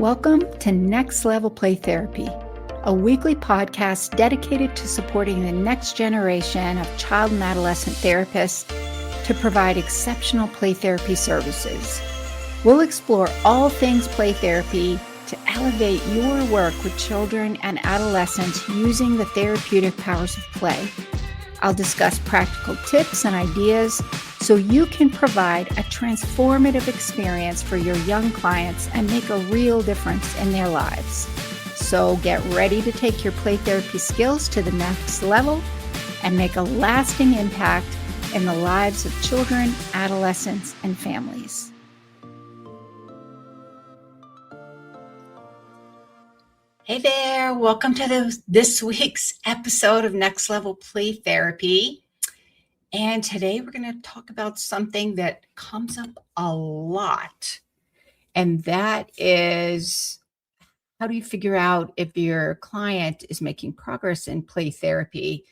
Welcome to Next Level Play Therapy, a weekly podcast dedicated to supporting the next generation of child and adolescent therapists to provide exceptional play therapy services. We'll explore all things play therapy to elevate your work with children and adolescents using the therapeutic powers of play. I'll discuss practical tips and ideas so you can provide a transformative experience for your young clients and make a real difference in their lives. So get ready to take your play therapy skills to the next level and make a lasting impact in the lives of children, adolescents, and families. Hey there, welcome to this week's episode of Next Level Play Therapy. And today we're going to talk about something that comes up a lot. And that is, how do you figure out if your client is making progress in play therapy?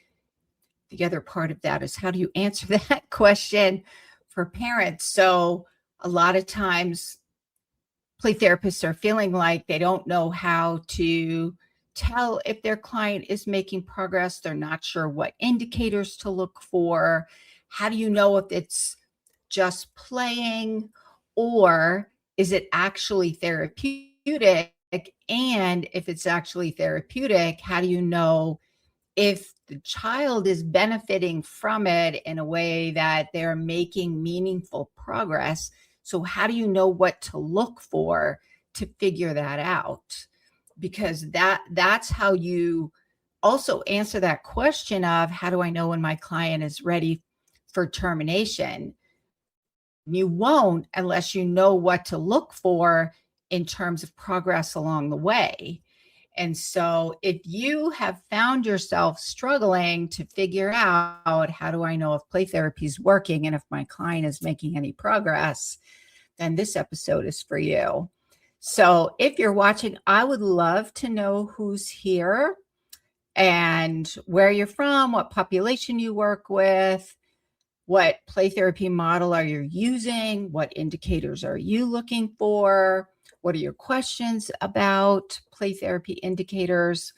The other part of that is, how do you answer that question for parents? So a lot of times play therapists are feeling like they don't know how to tell if their client is making progress. They're not sure what indicators to look for. How do you know if it's just playing or is it actually therapeutic? And if it's actually therapeutic, how do you know if the child is benefiting from it in a way that they're making meaningful progress? So how do you know what to look for to figure that out? Because that's how you also answer that question of, how do I know when my client is ready for termination? You won't unless you know what to look for in terms of progress along the way. And so if you have found yourself struggling to figure out, how do I know if play therapy is working and if my client is making any progress, then this episode is for you. So if you're watching, I would love to know who's here and where you're from, what population you work with, what play therapy model are you using, what indicators are you looking for, what are your questions about play therapy indicators.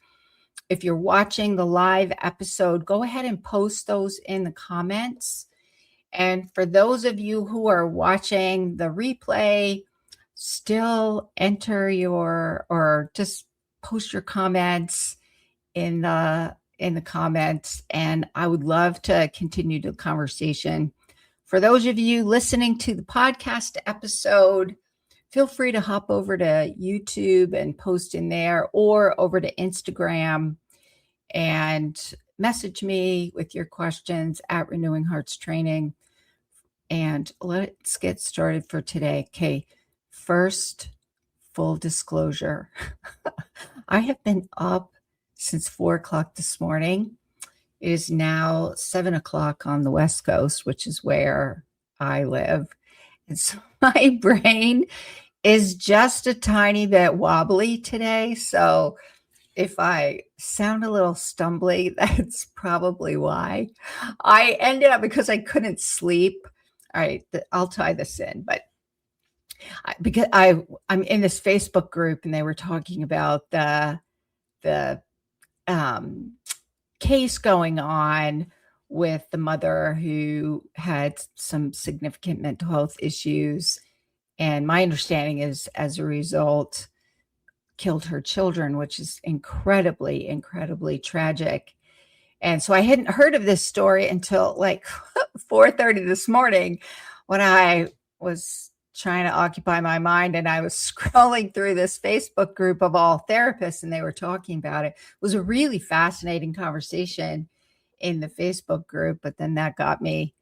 If you're watching the live episode, go ahead and post those in the comments. And for those of you who are watching the replay, still enter or just post your comments in the comments, and I would love to continue the conversation. For those of you listening to the podcast episode, feel free to hop over to YouTube and post in there, or over to Instagram and message me with your questions at Renewing Hearts Training. And let's get started for today. Okay, first, full disclosure. I have been up since 4 o'clock this morning. It is now 7 o'clock on the West Coast, which is where I live. And so my brain is just a tiny bit wobbly today. So if I sound a little stumbly, that's probably why. I ended up, because I couldn't sleep. All right, I'll tie this in, but because I'm in this Facebook group and they were talking about the case going on with the mother who had some significant mental health issues. And my understanding is, as a result, killed her children, which is incredibly, incredibly tragic. And so I hadn't heard of this story until like 4:30 this morning, when I was trying to occupy my mind and I was scrolling through this Facebook group of all therapists, and they were talking about it. It was a really fascinating conversation in the Facebook group, but then that got me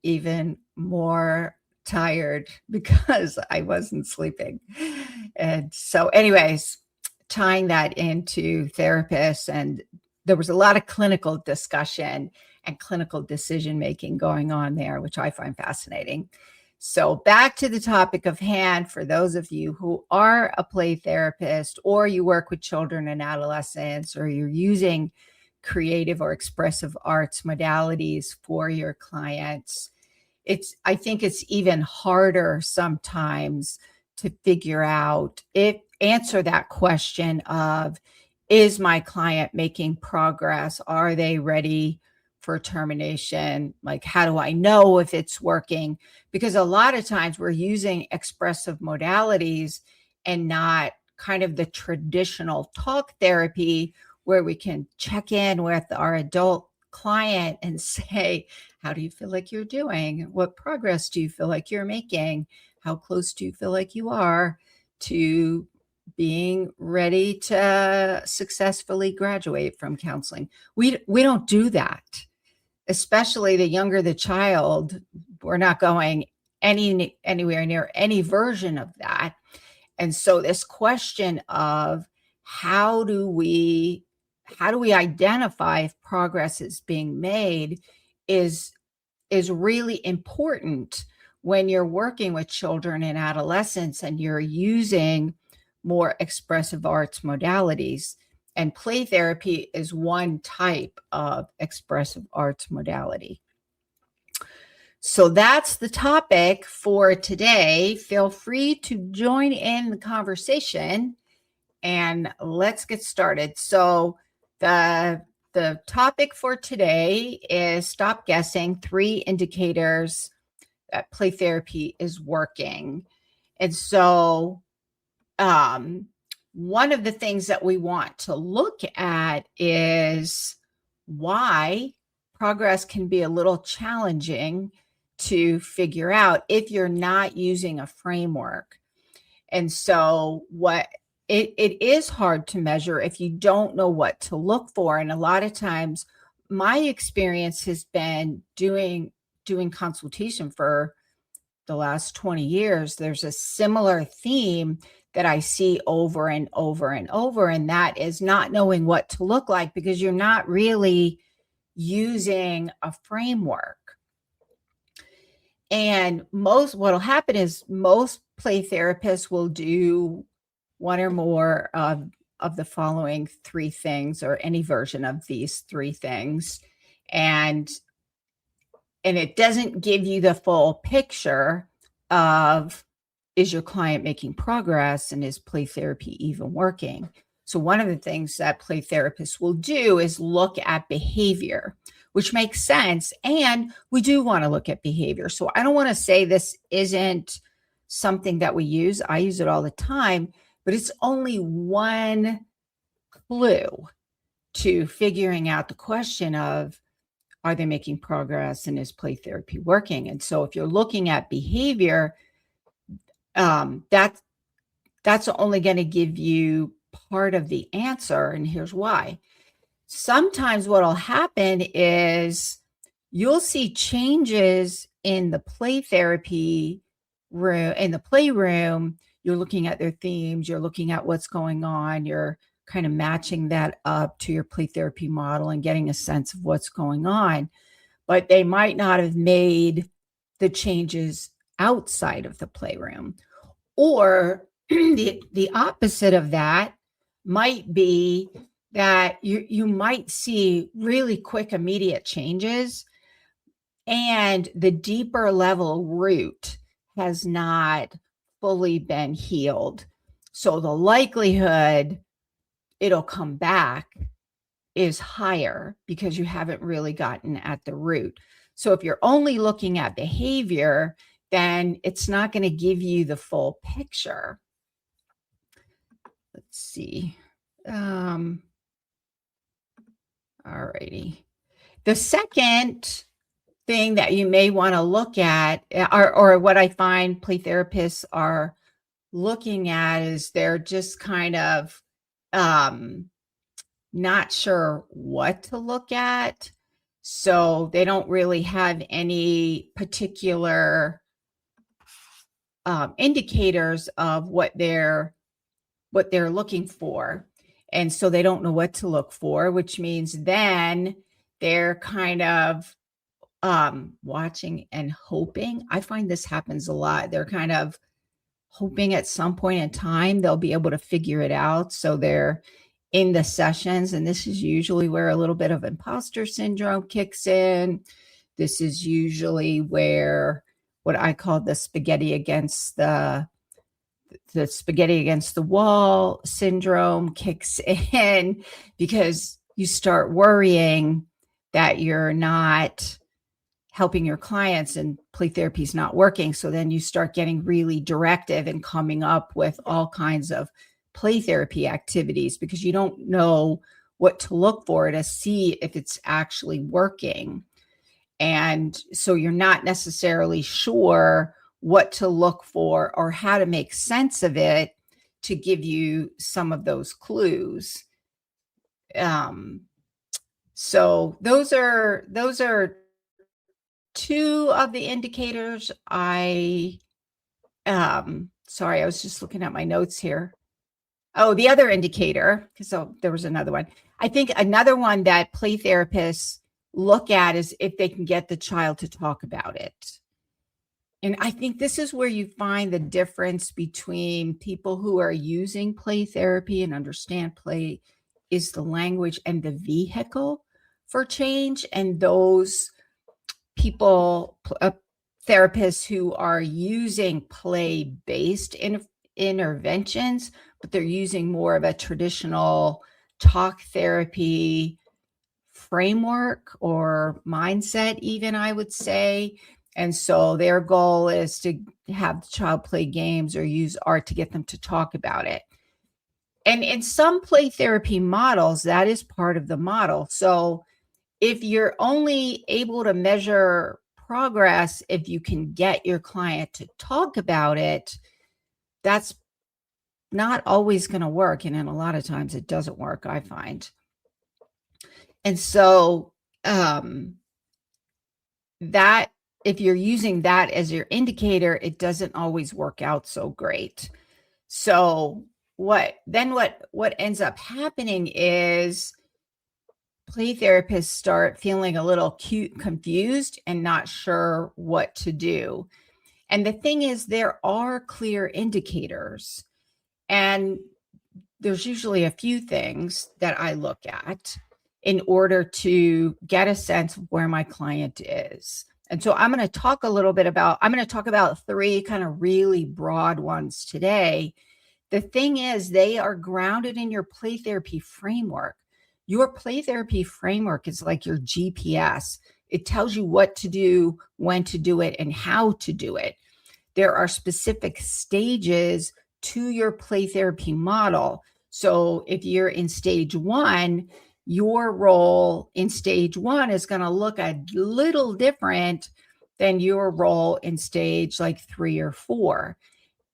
even more tired because I wasn't sleeping. And so anyways, tying that into therapists, and there was a lot of clinical discussion and clinical decision-making going on there, which I find fascinating. So back to the topic of hand, for those of you who are a play therapist, or you work with children and adolescents, or you're using creative or expressive arts modalities for your clients, I think it's even harder sometimes to figure out if answer that question of, is my client making progress? Are they ready for termination? Like, how do I know if it's working? Because a lot of times we're using expressive modalities and not kind of the traditional talk therapy where we can check in with our adult client and say, how do you feel like you're doing? What progress do you feel like you're making? How close do you feel like you are to being ready to successfully graduate from counseling? We don't do that, especially the younger the child. We're not going anywhere near any version of that. And so this question of how do we identify if progress is being made is really important when you're working with children and adolescents and you're using more expressive arts modalities. And play therapy is one type of expressive arts modality. So that's the topic for today. Feel free to join in the conversation and let's get started. So the topic for today is stop guessing, 3 indicators that play therapy is working. And so one of the things that we want to look at is why progress can be a little challenging to figure out if you're not using a framework. And so it is hard to measure if you don't know what to look for. And a lot of times my experience has been doing consultation for the last 20 years. There's a similar theme that I see over and over and over, and that is not knowing what to look like because you're not really using a framework. And what'll happen is most play therapists will do one or more of the following 3 things, or any version of these 3 things. And it doesn't give you the full picture of, is your client making progress and is play therapy even working? So one of the things that play therapists will do is look at behavior, which makes sense. And we do want to look at behavior. So I don't want to say this isn't something that we use. I use it all the time, but it's only one clue to figuring out the question of, are they making progress and is play therapy working? And so if you're looking at behavior, that's only going to give you part of the answer. And here's why. Sometimes what'll happen is you'll see changes in the play therapy room, in the playroom. You're looking at their themes, you're looking at what's going on, you're kind of matching that up to your play therapy model and getting a sense of what's going on. But they might not have made the changes outside of the playroom. Or the opposite of that might be that you might see really quick, immediate changes, and the deeper level root has not fully been healed. So the likelihood it'll come back is higher because you haven't really gotten at the root. So if you're only looking at behavior, then it's not going to give you the full picture. Let's see. All righty. The second thing that you may want to look at, or what I find play therapists are looking at, is they're just kind of not sure what to look at. So they don't really have any particular indicators of what they're looking for. And so they don't know what to look for, which means then they're kind of watching and hoping. I find this happens a lot. They're kind of hoping at some point in time they'll be able to figure it out. So they're in the sessions, and this is usually where a little bit of imposter syndrome kicks in. This is usually where what I call the spaghetti against the the spaghetti against the wall syndrome kicks in because you start worrying that you're not helping your clients and play therapy is not working. So then you start getting really directive and coming up with all kinds of play therapy activities because you don't know what to look for to see if it's actually working. And so you're not necessarily sure what to look for or how to make sense of it to give you some of those clues. So those are two of the indicators. Sorry, I was just looking at my notes here. Oh, the other indicator, so there was another one. I think another one that play therapists look at is if they can get the child to talk about it. And I think this is where you find the difference between people who are using play therapy and understand play is the language and the vehicle for change, and those people, therapists who are using play-based interventions, but they're using more of a traditional talk therapy framework or mindset, even, I would say. And so their goal is to have the child play games or use art to get them to talk about it. And in some play therapy models, that is part of the model. So if you're only able to measure progress if you can get your client to talk about it, that's not always going to work. And then a lot of times it doesn't work, I find. And so that if you're using that as your indicator, it doesn't always work out so great. So what ends up happening is play therapists start feeling a little confused and not sure what to do. And the thing is, there are clear indicators, and there's usually a few things that I look at in order to get a sense of where my client is. And so I'm going to talk about three kind of really broad ones today. The thing is, they are grounded in your play therapy framework. Your play therapy framework is like your GPS. It tells you what to do, when to do it, and how to do it. There are specific stages to your play therapy model. So if you're in stage 1, your role in stage 1 is going to look a little different than your role in stage like 3 or 4.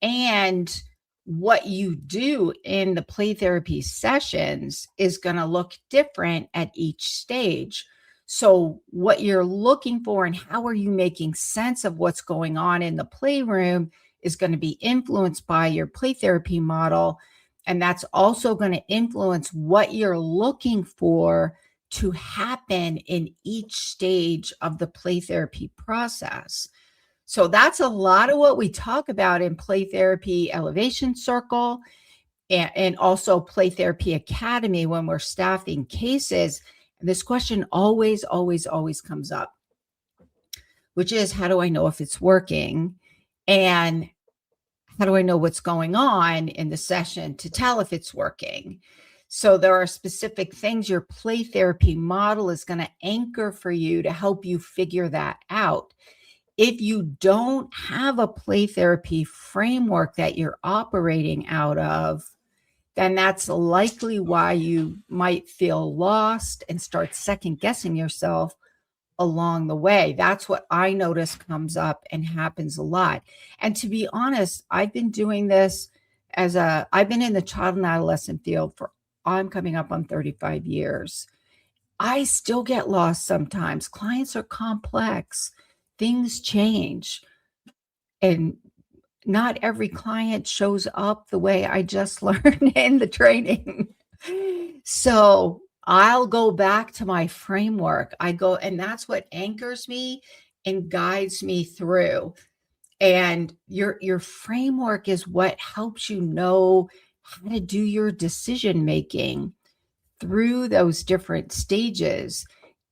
And what you do in the play therapy sessions is going to look different at each stage. So what you're looking for and how are you making sense of what's going on in the playroom is going to be influenced by your play therapy model. And that's also going to influence what you're looking for to happen in each stage of the play therapy process. So that's a lot of what we talk about in Play Therapy Elevation Circle and also Play Therapy Academy when we're staffing cases. And this question always comes up, which is, how do I know if it's working? And how do I know what's going on in the session to tell if it's working? So there are specific things your play therapy model is going to anchor for you to help you figure that out. If you don't have a play therapy framework that you're operating out of, then that's likely why you might feel lost and start second guessing yourself along the way. That's what I notice comes up and happens a lot. And to be honest, I've been doing this I've been in the child and adolescent field I'm coming up on 35 years. I still get lost sometimes. Clients are complex. Things change. And not every client shows up the way I just learned in the training. So I'll go back to my framework. And that's what anchors me and guides me through. And your framework is what helps you know how to do your decision making through those different stages.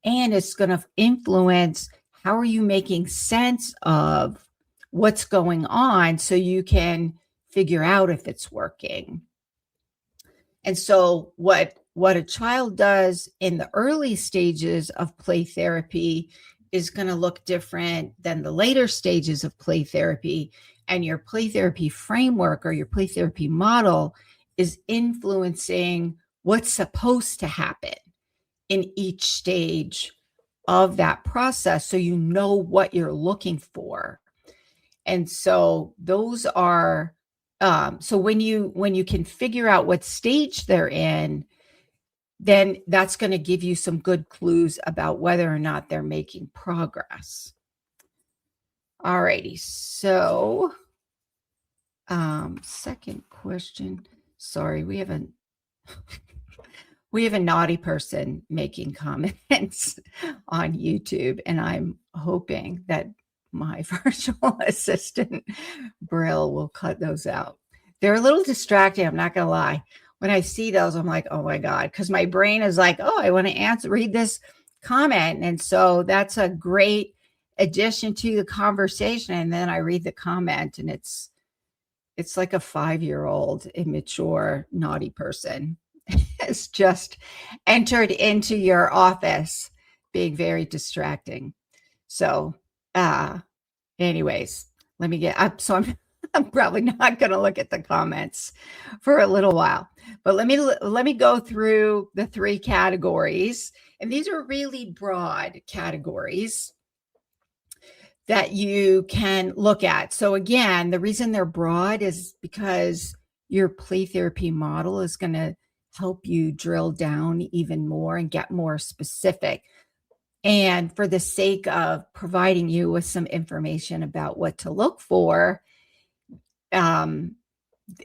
And it's going to influence how are you making sense of what's going on so you can figure out if it's working. And so what a child does in the early stages of play therapy is going to look different than the later stages of play therapy. And your play therapy framework or your play therapy model is influencing what's supposed to happen in each stage of that process, so you know what you're looking for. And so those are so when you can figure out what stage they're in, then that's going to give you some good clues about whether or not they're making progress. All righty. So second question. Sorry, we have a naughty person making comments on YouTube, and I'm hoping that my virtual assistant Brill will cut those out. They're a little distracting, I'm not gonna lie. When I see those, I'm like, oh my God, because my brain is like, oh, I want to read this comment. And so that's a great addition to the conversation. And then I read the comment, and it's like a 5-year-old immature naughty person has just entered into your office, being very distracting. So anyways, let me get up. So I'm probably not going to look at the comments for a little while, but let me go through the 3 categories. And these are really broad categories that you can look at. So again, the reason they're broad is because your play therapy model is going to help you drill down even more and get more specific. And for the sake of providing you with some information about what to look for,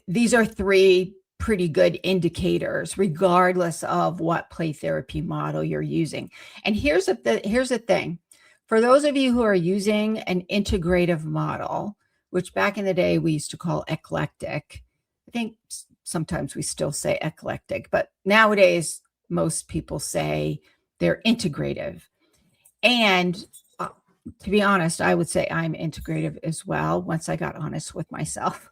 these are 3 pretty good indicators, regardless of what play therapy model you're using. And here's the thing. For those of you who are using an integrative model, which back in the day we used to call eclectic, I think sometimes we still say eclectic, but nowadays most people say they're integrative. And to be honest, I would say I'm integrative as well once I got honest with myself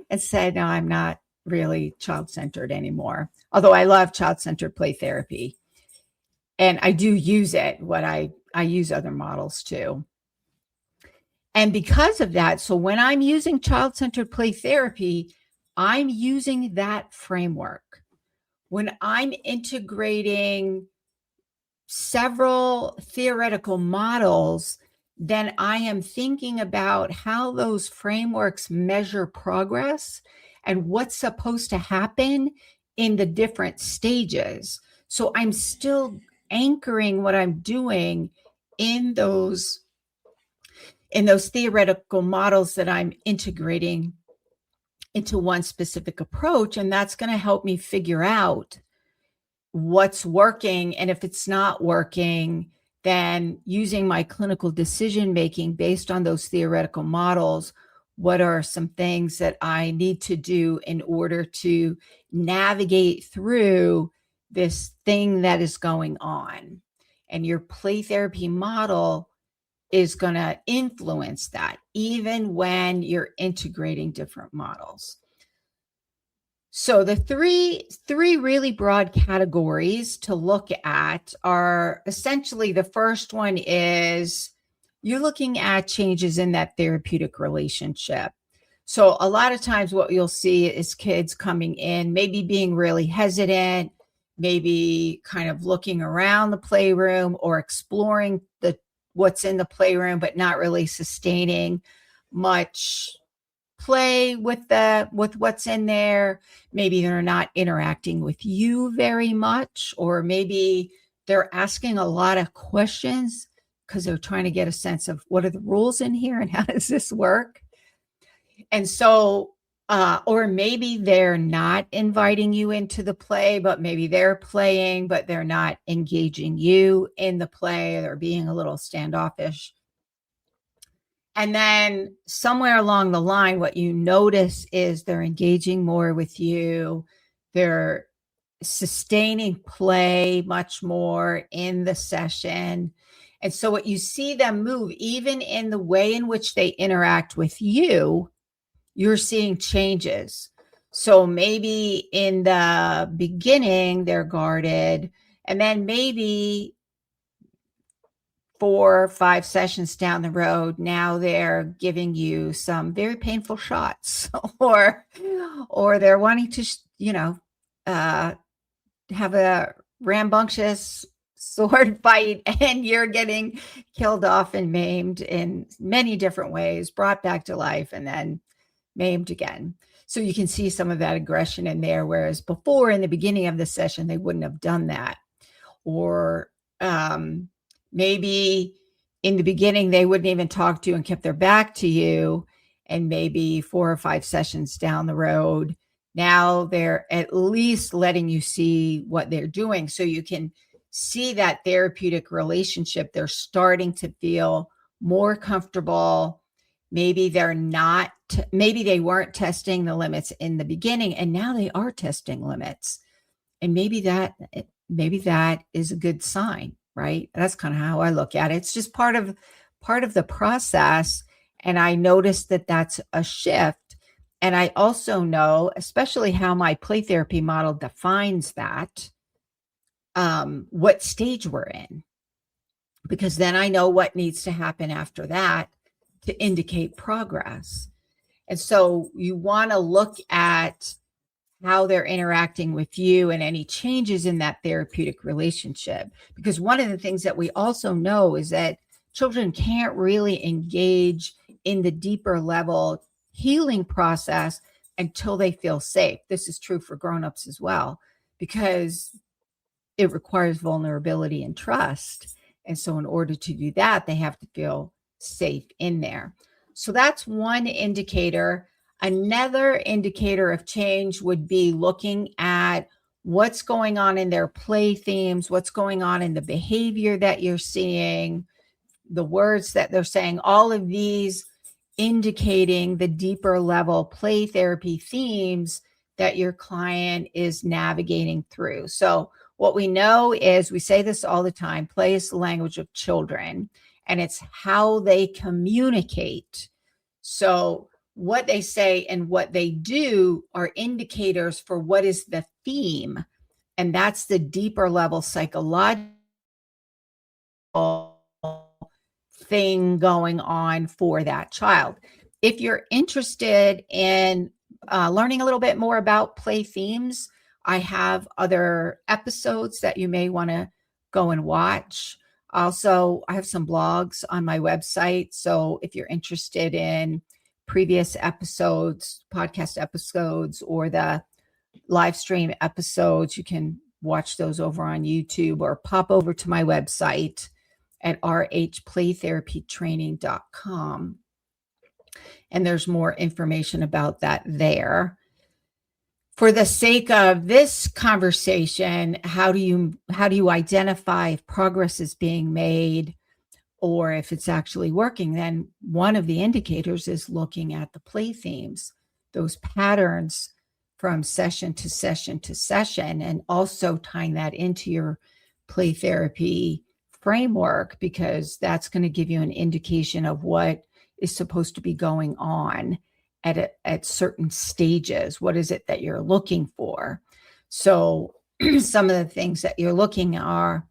and said, no, I'm not really child-centered anymore. Although I love child-centered play therapy. And I do use it. I use other models too. And because of that, so when I'm using child-centered play therapy, I'm using that framework. When I'm integrating several theoretical models, then I am thinking about how those frameworks measure progress and what's supposed to happen in the different stages. So I'm still anchoring what I'm doing in those theoretical models that I'm integrating into one specific approach. And that's going to help me figure out what's working. And if it's not working, then using my clinical decision making based on those theoretical models, what are some things that I need to do in order to navigate through this thing that is going on? And your play therapy model is going to influence that, even when you're integrating different models. So the three really broad categories to look at are essentially, the first one is you're looking at changes in that therapeutic relationship. So a lot of times what you'll see is kids coming in, maybe being really hesitant, maybe kind of looking around the playroom or exploring what's in the playroom, but not really sustaining much play with what's in there. Maybe they're not interacting with you very much, or maybe they're asking a lot of questions because they're trying to get a sense of what are the rules in here and how does this work. And so or maybe they're not inviting you into the play, but maybe they're playing, but they're not engaging you in the play. They're being a little standoffish. And then somewhere along the line, what you notice is they're engaging more with you. They're sustaining play much more in the session. And so what you see them move, even in the way in which they interact with you, you're seeing changes. So maybe in the beginning, they're guarded, and then maybe 4 or 5 sessions down the road, now they're giving you some very painful shots, or they're wanting to, uh, have a rambunctious sword fight, and you're getting killed off and maimed in many different ways, brought back to life, and then maimed again. So you can see some of that aggression in there, whereas before, in the beginning of the session, they wouldn't have done that. Or maybe in the beginning, they wouldn't even talk to you and kept their back to you. And maybe 4 or 5 sessions down the road, now they're at least letting you see what they're doing. So you can see that therapeutic relationship. They're starting to feel more comfortable. Maybe they're not, maybe they weren't testing the limits in the beginning, and now they are testing limits. And maybe that is a good sign, right? That's kind of how I look at it. It's just part of the process. And I noticed that that's a shift. And I also know, especially how my play therapy model defines that, what stage we're in, because then I know what needs to happen after that to indicate progress. And so you want to look at how they're interacting with you and any changes in that therapeutic relationship. Because one of the things that we also know is that children can't really engage in the deeper level healing process until they feel safe. This is true for grown-ups as well, because it requires vulnerability and trust. And so in order to do that, they have to feel safe in there. So that's one indicator. Another indicator of change would be looking at what's going on in their play themes, what's going on in the behavior that you're seeing, the words that they're saying, all of these indicating the deeper level play therapy themes that your client is navigating through. So what we know is, we say this all the time, play is the language of children, and it's how they communicate. So what they say and what they do are indicators for what is the theme. And that's the deeper level psychological thing going on for that child. If you're interested in learning a little bit more about play themes, I have other episodes that you may want to go and watch. Also, I have some blogs on my website. So if you're interested in previous episodes, podcast episodes, or the live stream episodes, you can watch those over on YouTube, or pop over to my website at rhplaytherapytraining.com. And there's more information about that there. For the sake of this conversation, how do you identify if progress is being made or if it's actually working? Then one of the indicators is looking at the play themes, those patterns from session to session to session, and also tying that into your play therapy framework, because that's going to give you an indication of what is supposed to be going on at certain stages. What is it that you're looking for? So some of the things that you're looking are,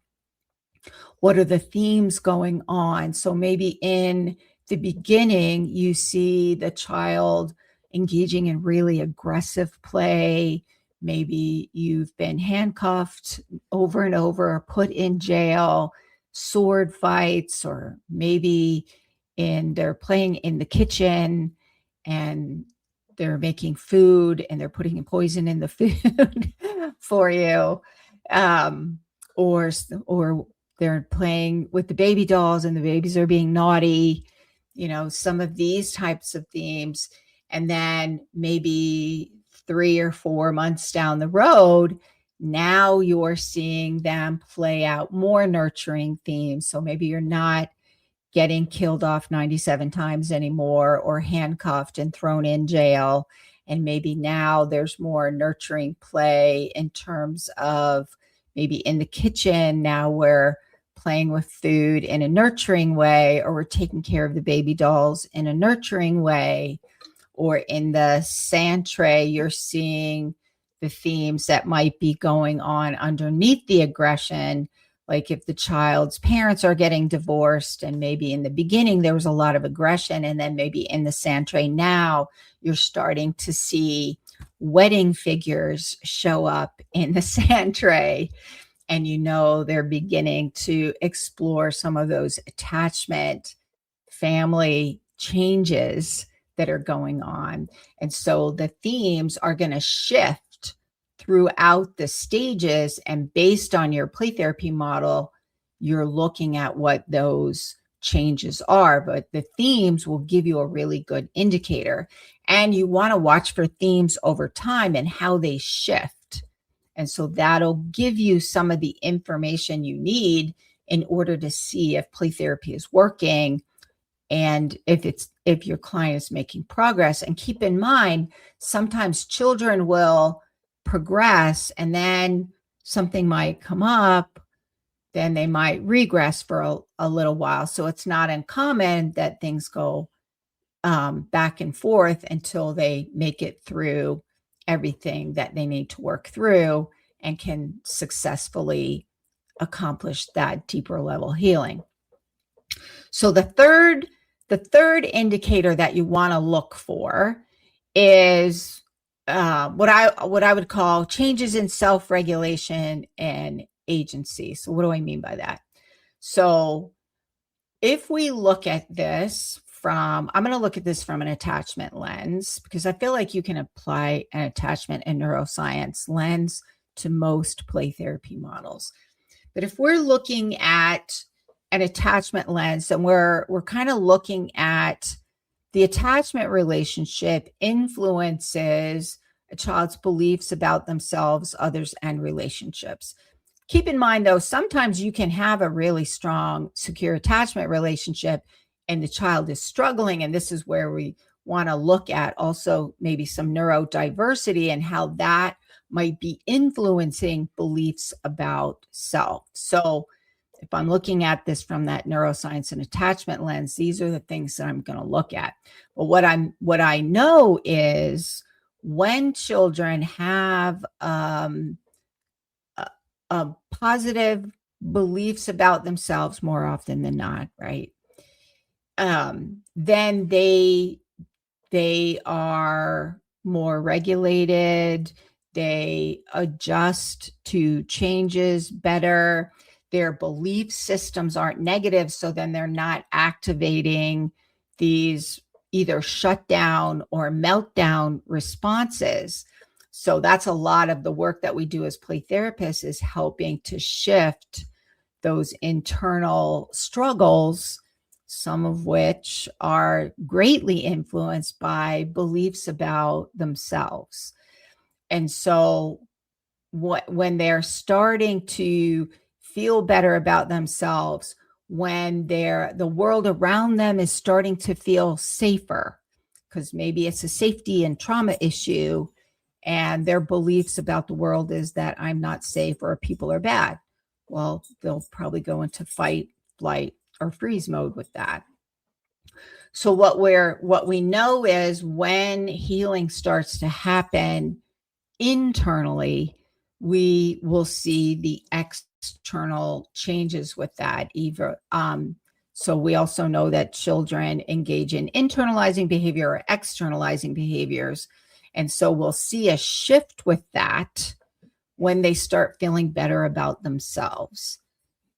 what are the themes going on? So maybe in the beginning, you see the child engaging in really aggressive play. Maybe you've been handcuffed over and over, or put in jail, sword fights, or maybe they're playing in the kitchen and they're making food and they're putting poison in the food for you. Or they're playing with the baby dolls and the babies are being naughty, some of these types of themes. And then maybe 3 or 4 months down the road, now you're seeing them play out more nurturing themes. So maybe you're not getting killed off 97 times anymore, or handcuffed and thrown in jail. And maybe now there's more nurturing play in terms of maybe in the kitchen. Now we're playing with food in a nurturing way, or we're taking care of the baby dolls in a nurturing way. or in the sand tray, you're seeing the themes that might be going on underneath the aggression. Like if the child's parents are getting divorced, and maybe in the beginning there was a lot of aggression, and then maybe in the sand tray now you're starting to see wedding figures show up in the sand tray, and they're beginning to explore some of those attachment family changes that are going on. And so the themes are going to shift throughout the stages, and based on your play therapy model, you're looking at what those changes are, but the themes will give you a really good indicator. And you want to watch for themes over time and how they shift. And so that'll give you some of the information you need in order to see if play therapy is working, and if your client is making progress. And keep in mind, sometimes children will progress and then something might come up, then they might regress for a little while. So it's not uncommon that things go back and forth until they make it through everything that they need to work through and can successfully accomplish that deeper level healing. So the third indicator that you want to look for is what I would call changes in self-regulation and agency. So what do I mean by that? So if we look at this I'm going to look at this from an attachment lens, because I feel like you can apply an attachment and neuroscience lens to most play therapy models. But if we're looking at an attachment lens, and we're kind of looking at the attachment relationship influences a child's beliefs about themselves, others, and relationships. Keep in mind, though, sometimes you can have a really strong, secure attachment relationship and the child is struggling. And this is where we want to look at also maybe some neurodiversity and how that might be influencing beliefs about self. So if I'm looking at this from that neuroscience and attachment lens, these are the things that I'm going to look at. But what I know is when children have positive beliefs about themselves more often than not, right? Then they are more regulated. They adjust to changes better. Their belief systems aren't negative, so then they're not activating these either shutdown or meltdown responses. So that's a lot of the work that we do as play therapists, is helping to shift those internal struggles, some of which are greatly influenced by beliefs about themselves. And so when they're starting to feel better about themselves, when the world around them is starting to feel safer, because maybe it's a safety and trauma issue, and their beliefs about the world is that I'm not safe or people are bad. Well, they'll probably go into fight, flight, or freeze mode with that. So what we know is when healing starts to happen internally, we will see the external changes with that. So we also know that children engage in internalizing behavior or externalizing behaviors. And so we'll see a shift with that when they start feeling better about themselves.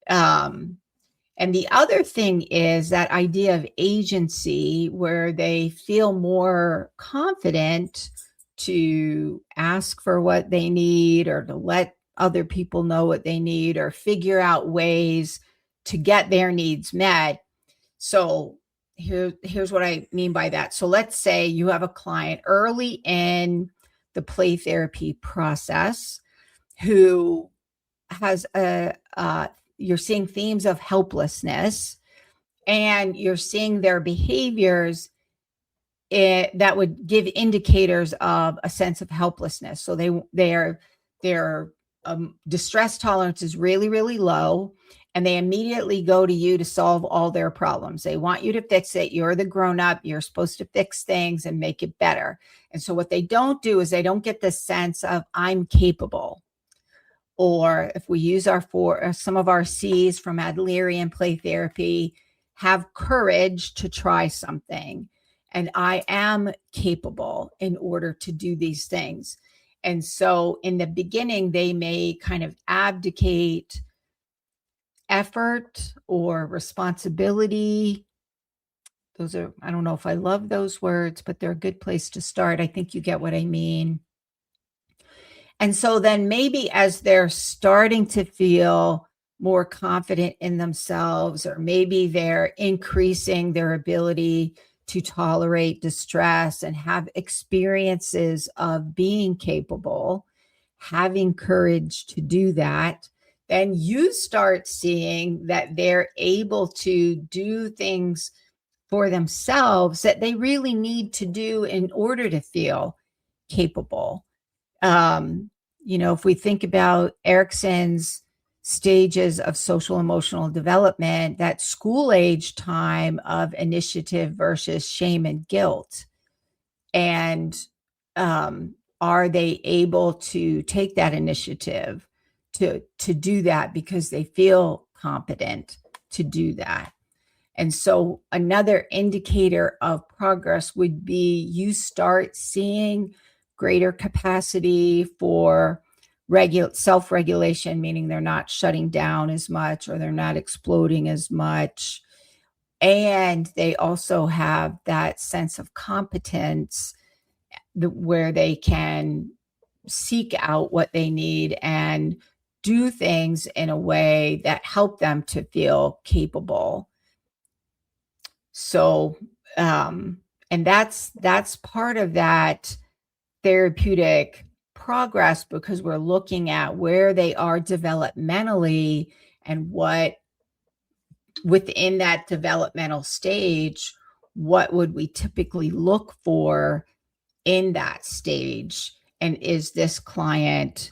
And the other thing is that idea of agency, where they feel more confident to ask for what they need, or to let other people know what they need, or figure out ways to get their needs met. So here's what I mean by that. So let's say you have a client early in the play therapy process who has you're seeing themes of helplessness, and you're seeing their behaviors that would give indicators of a sense of helplessness. So their distress tolerance is really, really low, and they immediately go to you to solve all their problems. They want you to fix it. You're the grown-up. You're supposed to fix things and make it better. And so what they don't do is they don't get the sense of I'm capable. Or if we use some of our C's from Adlerian play therapy, have courage to try something. And I am capable in order to do these things. And so in the beginning, they may kind of abdicate effort or responsibility. Those are, I don't know if I love those words, but they're a good place to start. I think you get what I mean. And so then maybe as they're starting to feel more confident in themselves, or maybe they're increasing their ability to tolerate distress and have experiences of being capable, having courage to do that, then you start seeing that they're able to do things for themselves that they really need to do in order to feel capable. If we think about Erickson's stages of social emotional development, that school age time of initiative versus shame and guilt. And are they able to take that initiative to do that because they feel competent to do that? And so another indicator of progress would be you start seeing greater capacity for self-regulation, meaning they're not shutting down as much or they're not exploding as much. And they also have that sense of competence where they can seek out what they need and do things in a way that help them to feel capable. So, and that's part of that therapeutic progress, because we're looking at where they are developmentally and what within that developmental stage, what would we typically look for in that stage? And is this client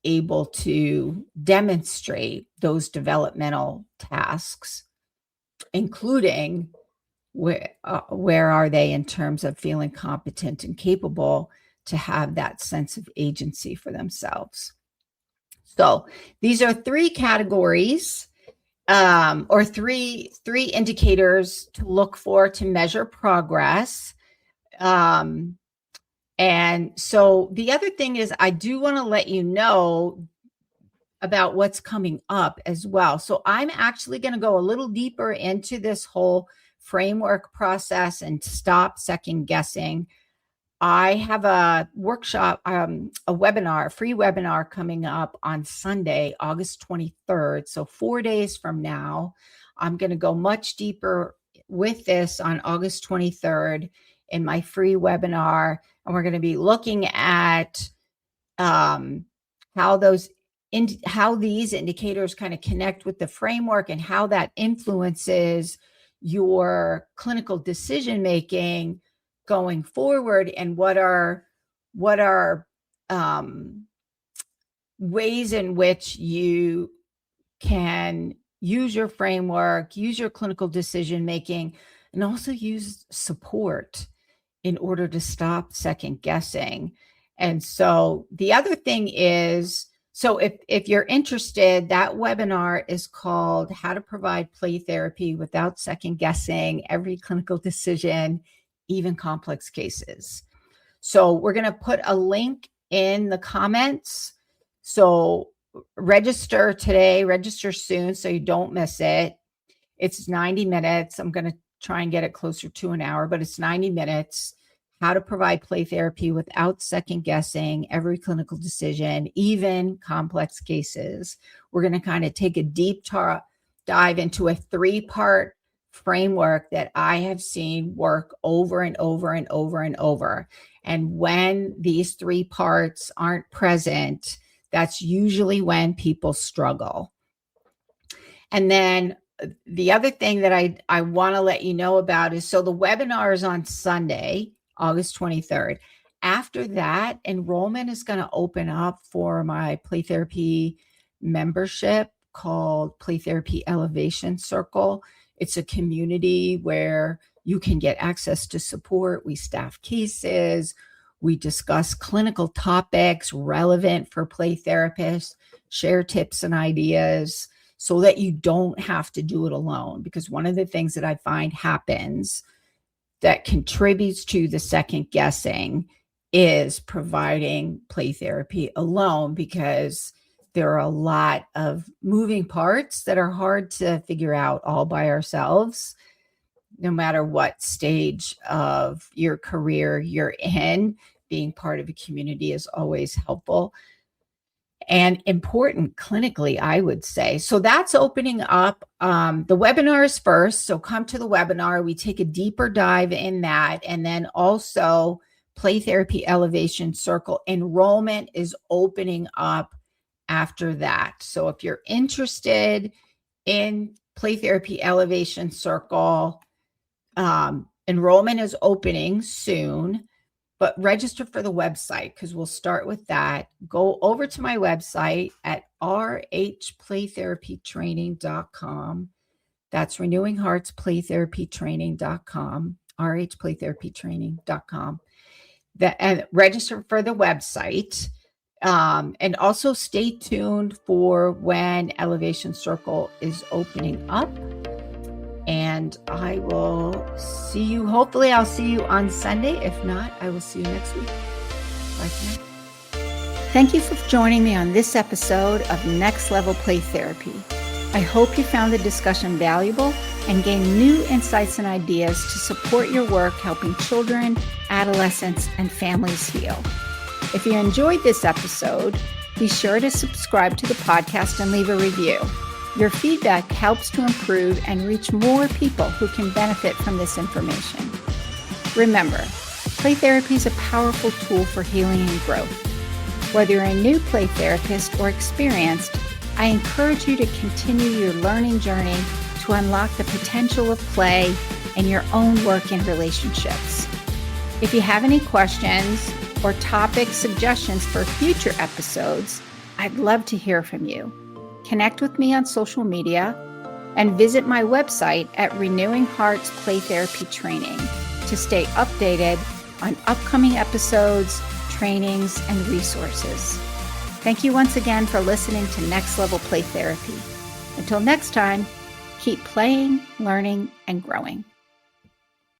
able to demonstrate those developmental tasks, including where are they in terms of feeling competent and capable to have that sense of agency for themselves? So these are three categories, or three indicators to look for to measure progress. And so the other thing is, I do want to let you know about what's coming up as well. So I'm actually going to go a little deeper into this whole framework process and stop second guessing. I have a workshop, a webinar, a free webinar coming up on Sunday, August 23rd. So 4 days from now, I'm going to go much deeper with this on August 23rd in my free webinar. And we're going to be looking at how these indicators kind of connect with the framework and how that influences your clinical decision making going forward, and what are ways in which you can use your framework, use your clinical decision making, and also use support in order to stop second guessing. And so the other thing is, so if you're interested, that webinar is called How to Provide Play Therapy Without Second Guessing Every Clinical Decision, Even Complex Cases. So we're going to put a link in the comments. So register today, register soon so you don't miss it. It's 90 minutes. I'm going to try and get it closer to an hour, but it's 90 minutes. How to provide play therapy without second guessing every clinical decision, even complex cases. We're going to kind of take a deep dive into a 3-part framework that I have seen work over and over and over and over. And when these 3 parts aren't present, that's usually when people struggle. And then the other thing that I want to let you know about is, so the webinar is on Sunday, August 23rd. After that, enrollment is going to open up for my play therapy membership called Play Therapy Elevation Circle. It's a community where you can get access to support. We staff cases. We discuss clinical topics relevant for play therapists, share tips and ideas so that you don't have to do it alone. Because one of the things that I find happens that contributes to the second guessing is providing play therapy alone, because there are a lot of moving parts that are hard to figure out all by ourselves. No matter what stage of your career you're in, being part of a community is always helpful and important clinically, I would say. So that's opening up. The webinar is first. So come to the webinar. We take a deeper dive in that. And then also Play Therapy Elevation Circle enrollment is opening up after that. So if you're interested in Play Therapy Elevation Circle, enrollment is opening soon. But register for the website, because we'll start with that. Go over to my website at rhplaytherapytraining.com. That's Renewing Hearts Playtherapytraining.com, rhplaytherapytraining.com. And register for the website. And also stay tuned for when Elevation Circle is opening up. And I will see you. Hopefully, I'll see you on Sunday. If not, I will see you next week. Bye for now. Thank you for joining me on this episode of Next Level Play Therapy. I hope you found the discussion valuable and gained new insights and ideas to support your work helping children, adolescents, and families heal. If you enjoyed this episode, be sure to subscribe to the podcast and leave a review. Your feedback helps to improve and reach more people who can benefit from this information. Remember, play therapy is a powerful tool for healing and growth. Whether you're a new play therapist or experienced, I encourage you to continue your learning journey to unlock the potential of play in your own work and relationships. If you have any questions or topic suggestions for future episodes, I'd love to hear from you. Connect with me on social media and visit my website at Renewing Hearts Play Therapy Training to stay updated on upcoming episodes, trainings, and resources. Thank you once again for listening to Next Level Play Therapy. Until next time, keep playing, learning, and growing.